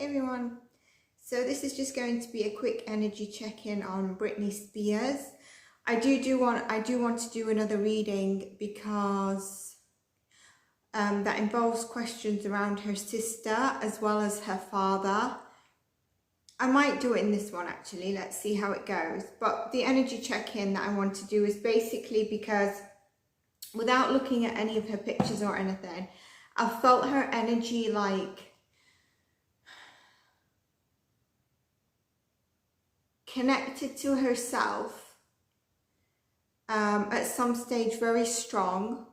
Hey everyone, so this is just going to be a quick energy check-in on Britney Spears. I do want to do another reading because that involves questions around her sister as well as her father. I might do it in this one actually, let's see how it goes. But the energy check-in that I want to do is basically because without looking at any of her pictures or anything, I felt her energy like connected to herself at some stage, very strong,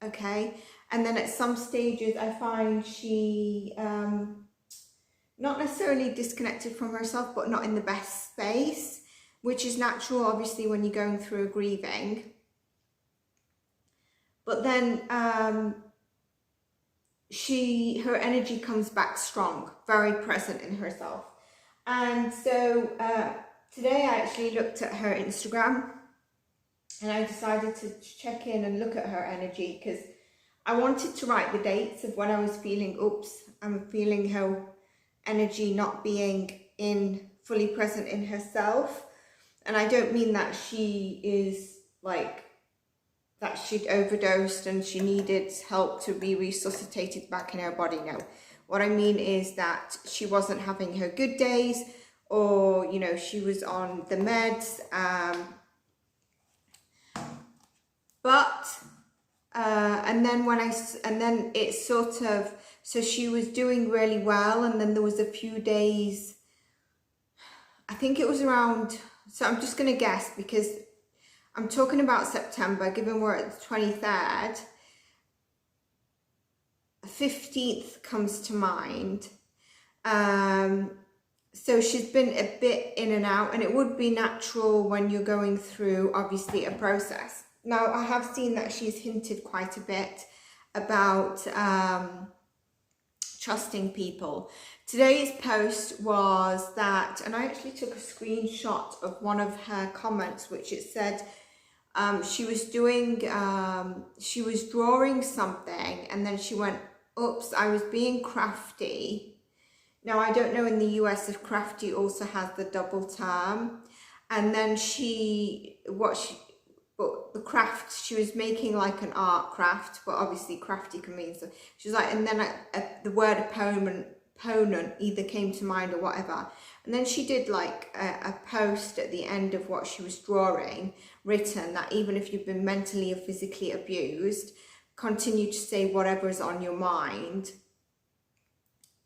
okay, and then at some stages I find she not necessarily disconnected from herself, but not in the best space, which is natural obviously when you're going through a grieving. But then her energy comes back strong, very present in herself. And so today I actually looked at her Instagram and I decided to check in and look at her energy because I wanted to write the dates of when I was feeling, I'm feeling her energy not being fully present in herself. And I don't mean that she is like, that she'd overdosed and she needed help to be resuscitated back in her body. No, what I mean is that she wasn't having her good days, or you know, she was on the meds, and then it's sort of, so she was doing really well, and then there was a few days, I think it was around, so I'm just gonna guess because I'm talking about September, given we're at the 23rd, 15th comes to mind. So she's been a bit in and out, and it would be natural when you're going through, obviously, a process. Now, I have seen that she's hinted quite a bit about trusting people. Today's post was that, and I actually took a screenshot of one of her comments, which it said, she was drawing something, and then she went, oops, I was being crafty. Now, I don't know in the US if crafty also has the double term. And then but the craft, she was making like an art craft, but obviously crafty can mean, so she was like, and then the word opponent either came to mind or whatever. And then she did like a post at the end of what she was drawing, written that even if you've been mentally or physically abused, continue to say whatever is on your mind.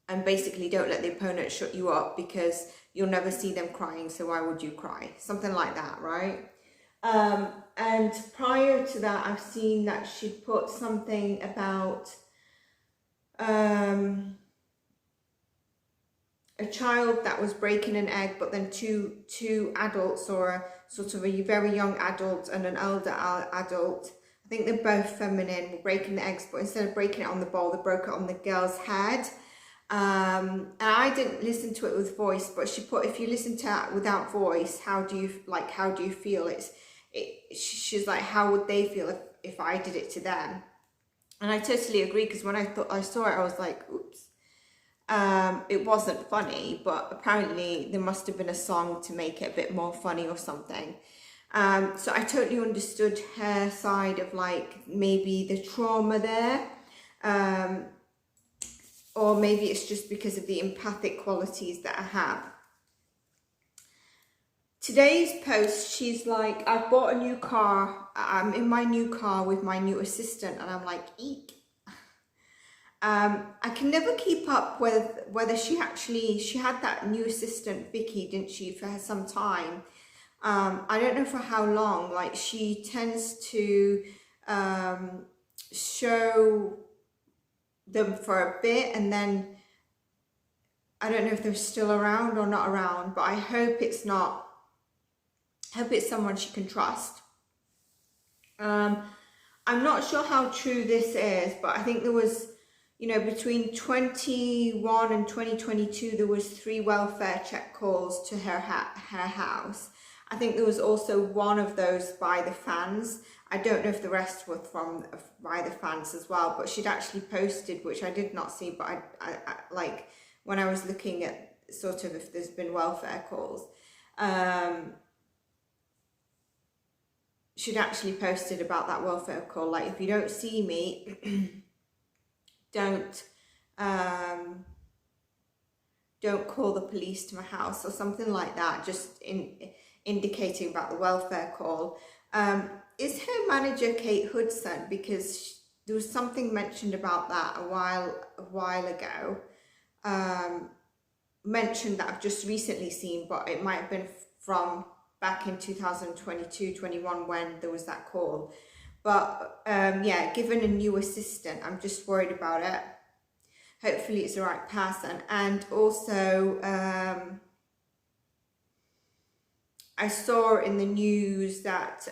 And basically don't let the opponent shut you up because you'll never see them crying, so why would you cry? Something like that, right? And prior to that, I've seen that she'd put something about a child that was breaking an egg, but then two adults, or a sort of a very young adult and an older adult, I think they're both feminine, were breaking the eggs, but instead of breaking it on the bowl, they broke it on the girl's head. And I didn't listen to it with voice, but she put, if you listen to it without voice, how do you feel? She's like, how would they feel if I did it to them? And I totally agree, because when I saw it, I was like, oops. It wasn't funny, but apparently there must have been a song to make it a bit more funny or something. So I totally understood her side of like maybe the trauma there. Or maybe it's just because of the empathic qualities that I have. Today's post, she's like, I bought a new car. I'm in my new car with my new assistant, and I'm like, eek. I can never keep up with whether she had that new assistant, Vicky, didn't she, for some time. I don't know for how long. Like, she tends to show them for a bit, and then I don't know if they're still around or not around, but I hope it's not. I hope it's someone she can trust. I'm not sure how true this is, but I think there was, you know, between 21 and 2022, there was 3 welfare check calls to her house. I think there was also one of those by the fans. I don't know if the rest were by the fans as well, but she'd actually posted, which I did not see, but I like when I was looking at sort of if there's been welfare calls, she'd actually posted about that welfare call, like, if you don't see me, don't call the police to my house, or something like that, just indicating about the welfare call. Is her manager Kate Hudson? Because there was something mentioned about that a while ago. Mentioned that I've just recently seen, but it might have been from back in 2022-21 when there was that call. But yeah, given a new assistant, I'm just worried about it. Hopefully it's the right person. And also, I saw in the news that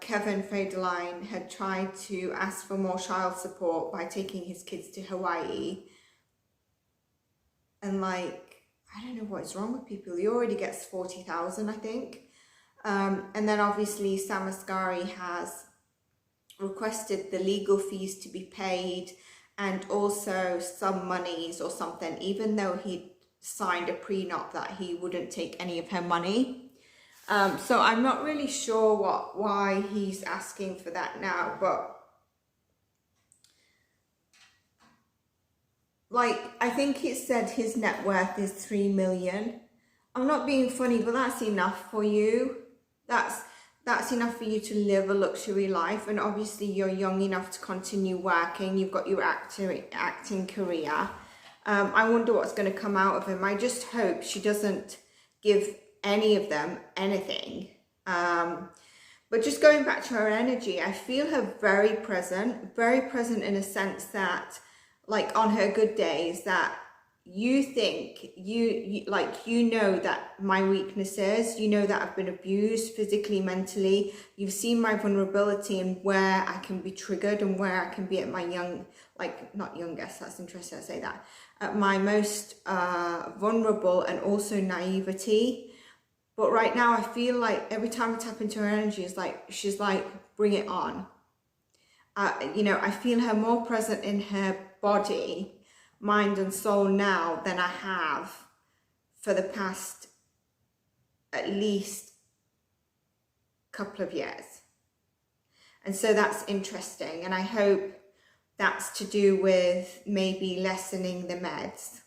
Kevin Federline had tried to ask for more child support by taking his kids to Hawaii. And like, I don't know what's wrong with people. He already gets 40,000, I think. And then obviously Sam Asghari has requested the legal fees to be paid, and also some monies or something, even though he signed a prenup that he wouldn't take any of her money. So I'm not really sure why he's asking for that now, but like, I think it said his net worth is 3 million. I'm not being funny, but that's enough for you. That's enough for you to live a luxury life, and obviously you're young enough to continue working. You've got your acting career. I wonder what's going to come out of him. I just hope she doesn't give any of them anything. But just going back to her energy, I feel her very present in a sense that, like, on her good days, that you think, you know that my weaknesses, you know that I've been abused physically, mentally. You've seen my vulnerability and where I can be triggered and where I can be at my not youngest, that's interesting I say that, at my most vulnerable, and also naivety. But right now I feel like every time I tap into her energy, it's like, she's like, bring it on. You know, I feel her more present in her body, mind and soul now than I have for the past at least couple of years. And so that's interesting, and I hope that's to do with maybe lessening the meds.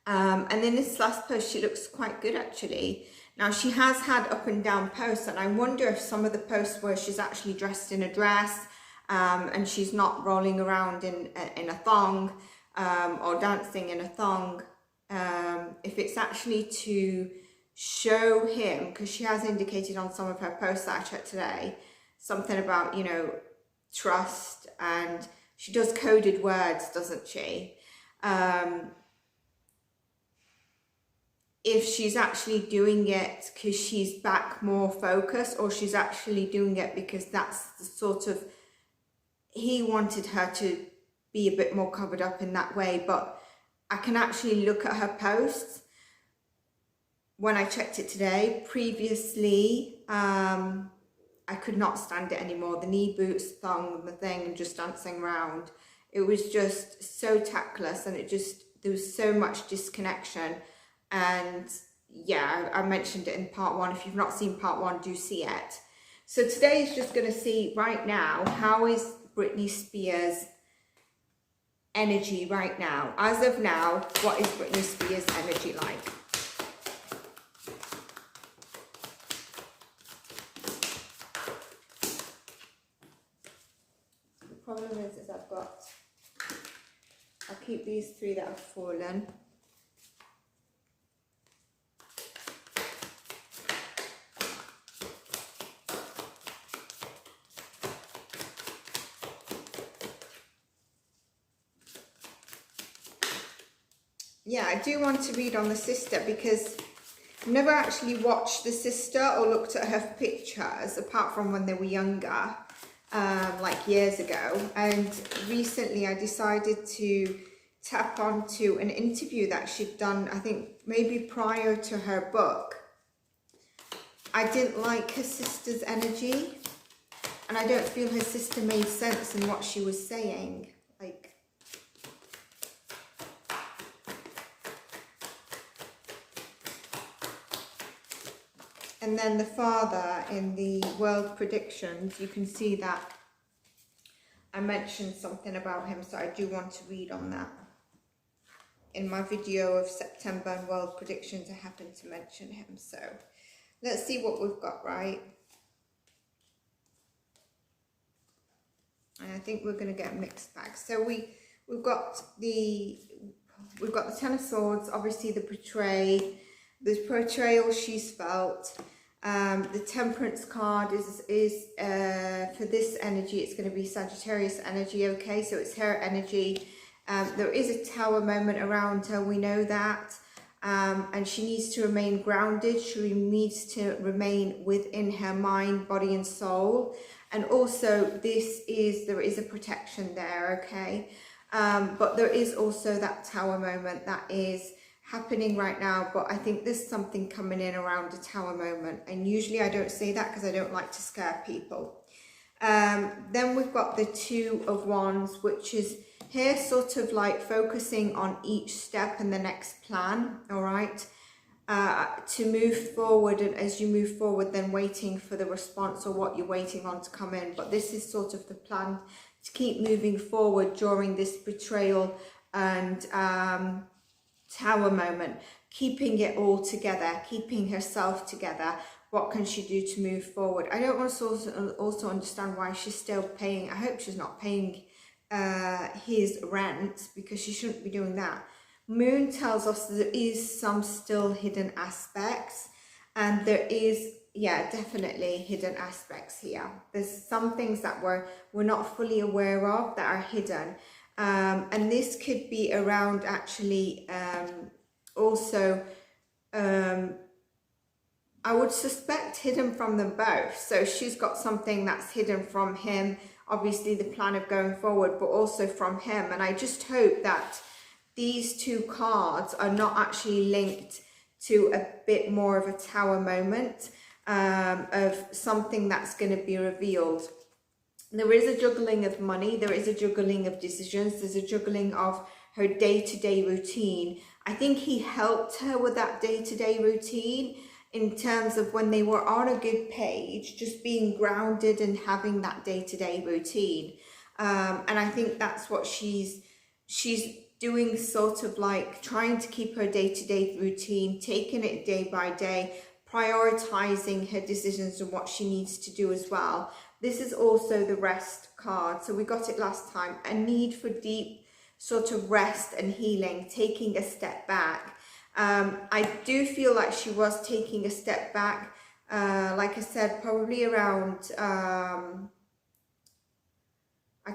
And in this last post, she looks quite good actually. Now, she has had up and down posts, and I wonder if some of the posts where she's actually dressed in a dress, and she's not rolling around in a thong, or dancing in a thong, if it's actually to show him, because she has indicated on some of her posts that I checked today, something about, you know, trust, and she does coded words, doesn't she? If she's actually doing it because she's back more focused, or she's actually doing it because that's the sort of, he wanted her to be a bit more covered up in that way. But I can actually look at her posts when I checked it today. Previously, I could not stand it anymore. The knee boots, thong, the thing, and just dancing around. It was just so tactless, and there was so much disconnection. And yeah, I mentioned it in part one. If you've not seen part one, do see it. So today is just going to see right now, how is Britney Spears' energy right now? As of now, what is Britney Spears' energy like? The problem is I'll keep these three that have fallen. Yeah, I do want to read on the sister, because I've never actually watched the sister or looked at her pictures apart from when they were younger, like years ago. And recently I decided to tap onto an interview that she'd done, I think maybe prior to her book. I didn't like her sister's energy, and I don't feel her sister made sense in what she was saying. Like, And then the Father in the world predictions, you can see that I mentioned something about him, so I do want to read on that. In my video of September and world predictions, I happened to mention him. So let's see what we've got, right? And I think we're going to get a mixed bag. So we've got the Ten of Swords, obviously the betrayal she's felt. The Temperance card is for this energy, it's going to be Sagittarius energy, okay? So it's her energy. There is a Tower moment around her, we know that. And she needs to remain grounded. She needs to remain within her mind, body and soul. And also there is a protection there, okay? But there is also that Tower moment that is happening right now, but I think there's something coming in around a Tower moment, and usually I don't say that because I don't like to scare people. Then we've got the Two of Wands, which is here sort of like focusing on each step in the next plan, all right, to move forward, and as you move forward then waiting for the response or what you're waiting on to come in. But this is sort of the plan to keep moving forward during this betrayal and Tower moment, keeping it all together, keeping herself together. What can she do to move forward? I don't also understand why she's still paying. I hope she's not paying his rent, because she shouldn't be doing that. Moon tells us there is some still hidden aspects, and there is, yeah, definitely hidden aspects here. There's some things that we're not fully aware of that are hidden. And this could be around actually also, I would suspect hidden from them both. So she's got something that's hidden from him, obviously the plan of going forward, but also from him. And I just hope that these two cards are not actually linked to a bit more of a Tower moment, of something that's going to be revealed. There is a juggling of money, there is a juggling of decisions, there's a juggling of her day-to-day routine. I think he helped her with that day-to-day routine in terms of when they were on a good page, just being grounded and having that day-to-day routine. And I think that's what she's doing, sort of like trying to keep her day-to-day routine, taking it day by day, prioritizing her decisions and what she needs to do as well. This is also the Rest card. So we got it last time. A need for deep sort of rest and healing, taking a step back. I do feel like she was taking a step back. Like I said, probably around, I'd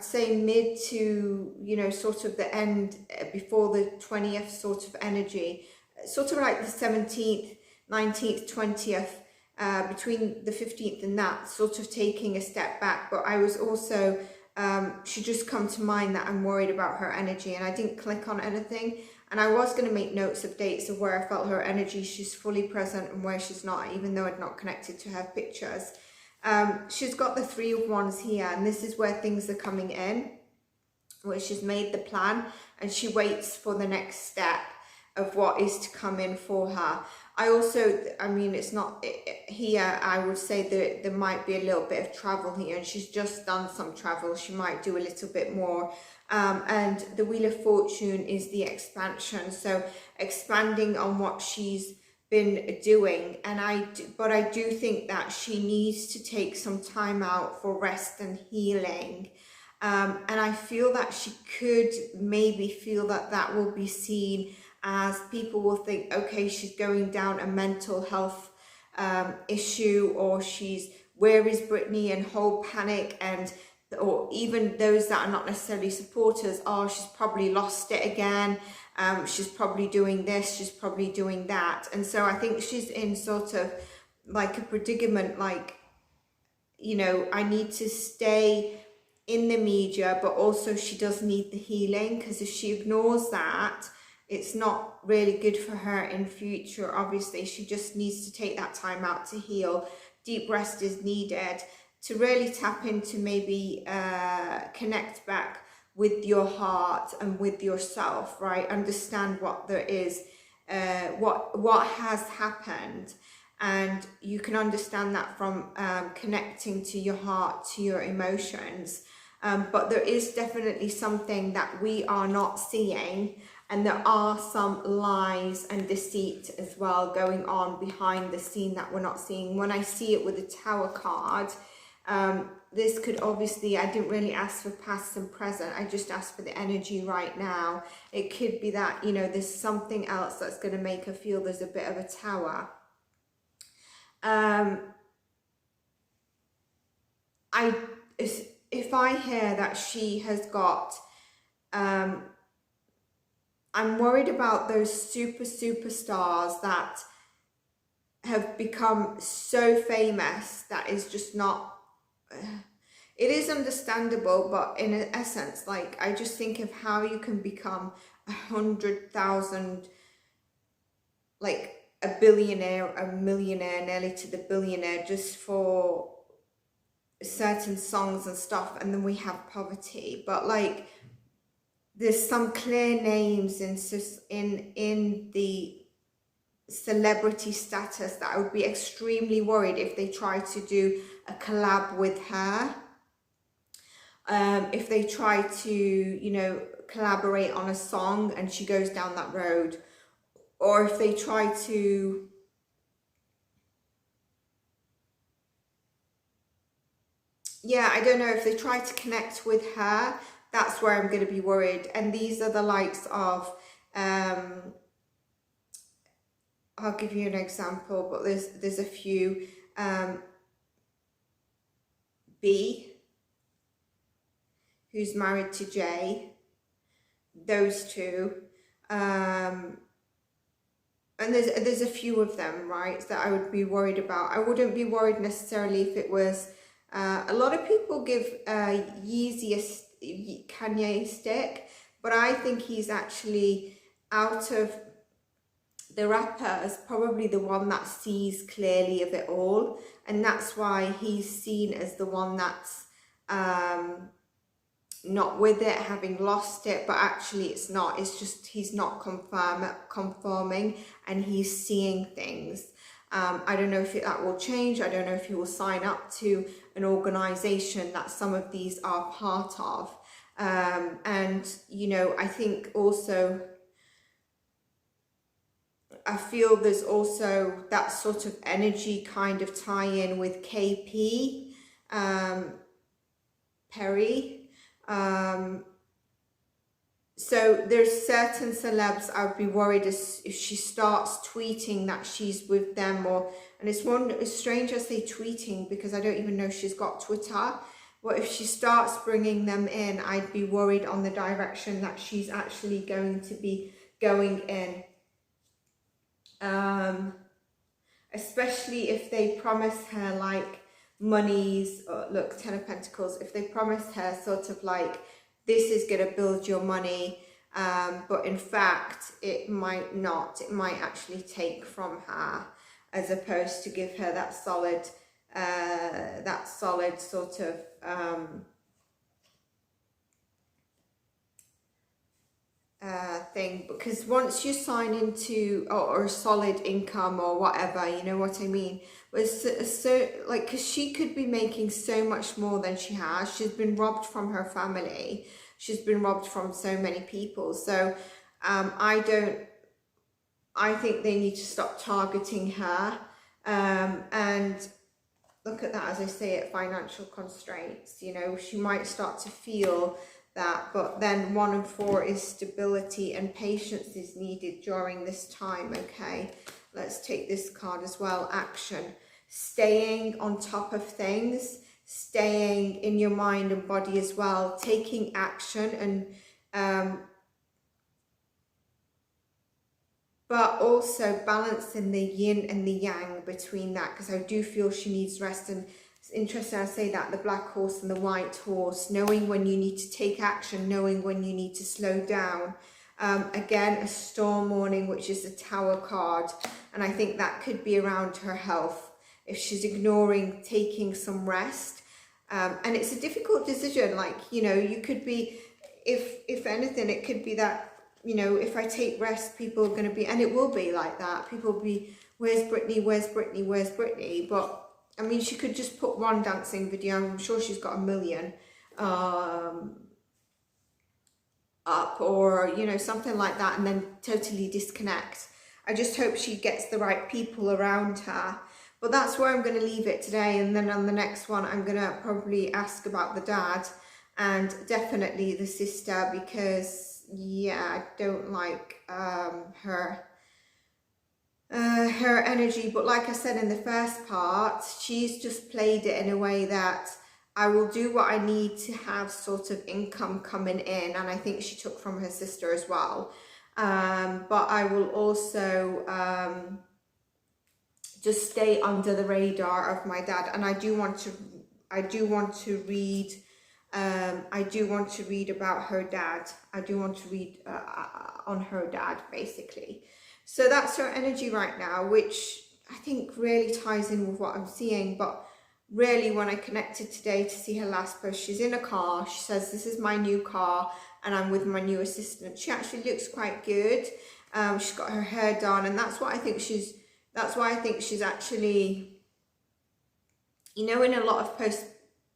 say mid to, you know, sort of the end, before the 20th sort of energy. Sort of like the 17th, 19th, 20th. Between the 15th and that, sort of taking a step back. But I was also, she just come to mind that I'm worried about her energy, and I didn't click on anything. And I was going to make notes of dates of where I felt her energy, she's fully present, and where she's not, even though I'd not connected to her pictures. She's got the Three of Wands here, and this is where things are coming in, where she's made the plan and she waits for the next step of what is to come in for her. I also, I mean, it's not here, I would say that there might be a little bit of travel here, and she's just done some travel. She might do a little bit more. And the Wheel of Fortune is the expansion. So expanding on what she's been doing. But I do think that she needs to take some time out for rest and healing. And I feel that she could maybe feel that that will be seen as people will think, okay, she's going down a mental health issue, or where is Britney, and whole panic, or even those that are not necessarily supporters, oh, she's probably lost it again, she's probably doing this, she's probably doing that. And so I think she's in sort of like a predicament, like, you know, I need to stay in the media, but also she does need the healing, because if she ignores that, it's not really good for her in future. Obviously, she just needs to take that time out to heal. Deep rest is needed to really tap into, maybe connect back with your heart and with yourself, right? Understand what there is, what has happened, and you can understand that from connecting to your heart, to your emotions. But there is definitely something that we are not seeing, and there are some lies and deceit as well going on behind the scene that we're not seeing. When I see it with the Tower card, this could obviously, I didn't really ask for past and present, I just asked for the energy right now. It could be that, you know, there's something else that's going to make her feel there's a bit of a tower. If I hear that she has got, I'm worried about those superstars that have become so famous that is just not, it is understandable, but in essence, like, I just think of how you can become 100,000, like a billionaire, a millionaire, nearly to the billionaire, just for certain songs and stuff, and then we have poverty. But like, there's some clear names in the celebrity status that I would be extremely worried if they try to do a collab with her. If they try to, you know, collaborate on a song and she goes down that road, or if they try to, yeah, I don't know, if they try to connect with her, that's where I'm going to be worried. And these are the likes of, I'll give you an example, but there's a few, B, who's married to J, those two, and there's a few of them, right, that I would be worried about. I wouldn't be worried necessarily if it was, a lot of people give Yeezy Kanye stick, but I think he's actually, out of the rappers, probably the one that sees clearly of it all, and that's why he's seen as the one that's not with it, having lost it. But actually it's not, it's just he's not conforming, and he's seeing things. I don't know if that will change. I don't know if he will sign up to an organization that some of these are part of. And, you know, I think also, I feel there's also that sort of energy kind of tie-in with KP, Perry. So there's certain celebs I would be worried if she starts tweeting that she's with them, or, and it's strange I say tweeting because I don't even know she's got Twitter. But if she starts bringing them in, I'd be worried on the direction that she's actually going to be going in. Especially if they promise her like monies, or look, Ten of Pentacles, if they promise her sort of like, this is going to build your money, but in fact it might not, it might actually take from her, as opposed to give her that solid sort of thing. Because once you sign into or a solid income or whatever, you know what I mean, was so like, because she could be making so much more than she has. She's been robbed from her family, she's been robbed from so many people. So I think they need to stop targeting her, and look at that, as I say it, financial constraints. You know, she might start to feel that, but then 1 and 4 is stability, and patience is needed during this time. Okay, let's take this card as well. Action, staying on top of things, staying in your mind and body as well, taking action, and but also balancing the yin and the yang between that, because I do feel she needs rest. And it's interesting I say that, the black horse and the white horse, knowing when you need to take action, knowing when you need to slow down. Again, a storm warning, which is the Tower card, and I think that could be around her health, if she's ignoring taking some rest. And it's a difficult decision, like, you know, you could be, if anything, it could be that, you know, if I take rest, people are going to be, and it will be like that, people will be where's Britney, where's Britney, where's Britney? But I mean, she could just put one dancing video. I'm sure she's got a million up, or you know, something like that, and then totally disconnect. I just hope she gets the right people around her. But that's where I'm going to leave it today, and then on the next one I'm going to probably ask about the dad and definitely the sister, because yeah, I don't like her energy. But like I said in the first part, she's just played it in a way that I will do what I need to have sort of income coming in, and I think she took from her sister as well. But I will also just stay under the radar of my dad, and I do want to read. I do want to read about her dad. I do want to read on her dad, basically. So that's her energy right now, which I think really ties in with what I'm seeing. But really, when I connected today to see her last post, she's in a car. She says, "This is my new car and I'm with my new assistant." She actually looks quite good. She's got her hair done, and that's why I think she's actually, you know, in a lot of posts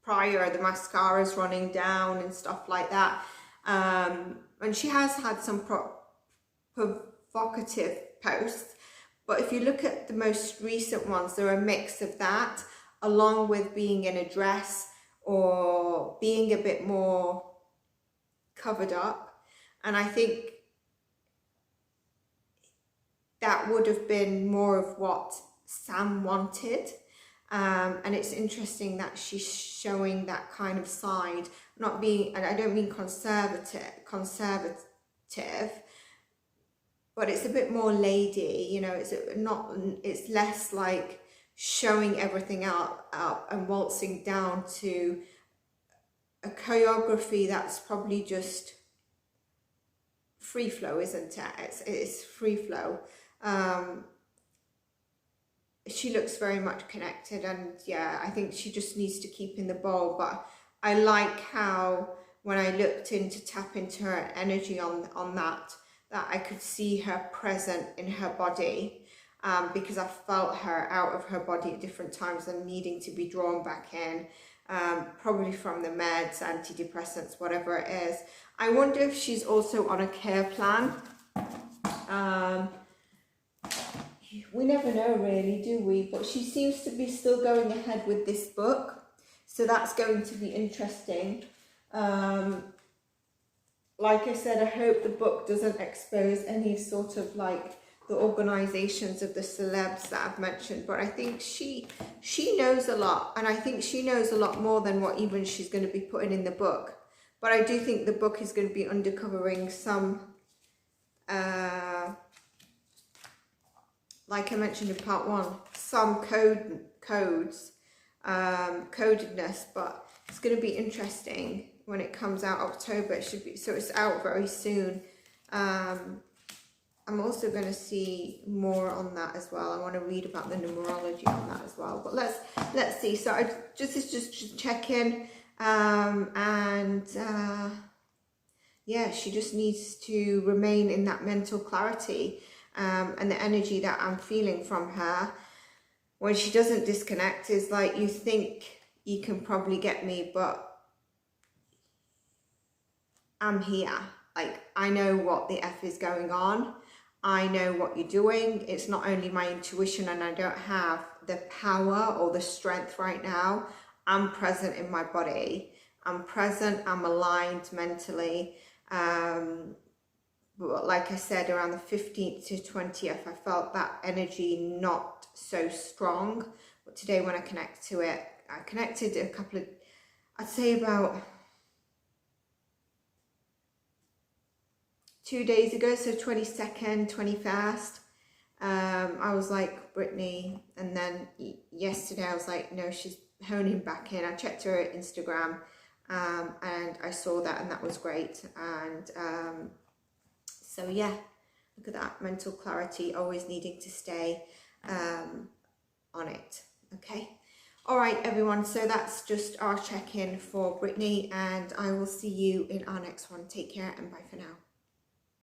prior, the mascara's running down and stuff like that. And she has had some provocative posts, but if you look at the most recent ones, they're a mix of that, along with being in a dress or being a bit more covered up. And I think that would have been more of what Sam wanted. And it's interesting that she's showing that kind of side, not being, and I don't mean conservative, but it's a bit more lady, you know, it's less like showing everything up and waltzing down to a choreography that's probably just free flow, isn't it? It's free flow. She looks very much connected, and yeah, I think she just needs to keep in the bowl. But I like how when I looked in to tap into her energy on that I could see her present in her body, because I felt her out of her body at different times and needing to be drawn back in, probably from the meds, antidepressants, whatever it is. I wonder if she's also on a care plan. We never know really, do we? But she seems to be still going ahead with this book, so that's going to be interesting. Like I said, I hope the book doesn't expose any sort of like the organizations of the celebs that I've mentioned, but I think she knows a lot, and I think she knows a lot more than what even she's going to be putting in the book. But I do think the book is going to be uncovering some like I mentioned in part one, some codedness, but it's going to be interesting when it comes out October. It should be, so it's out very soon. I'm also going to see more on that as well. I want to read about the numerology on that as well. But let's see. So just check in, yeah, she just needs to remain in that mental clarity. And the energy that I'm feeling from her when she doesn't disconnect is like, you think you can probably get me, but I'm here. Like, I know what the F is going on. I know what you're doing. It's not only my intuition, and I don't have the power or the strength right now. I'm present in my body. I'm present. I'm aligned mentally. But like I said, around the 15th to 20th, I felt that energy not so strong. But today when I connect to it, I connected a couple of, I'd say about 2 days ago, so 22nd, 21st. I was like, Britney, and then yesterday I was like, no, she's honing back in. I checked her Instagram, and I saw that, and that was great. And so yeah, look at that, mental clarity, always needing to stay on it. Okay, all right everyone, so that's just our check-in for Britney, and I will see you in our next one. Take care and bye for now.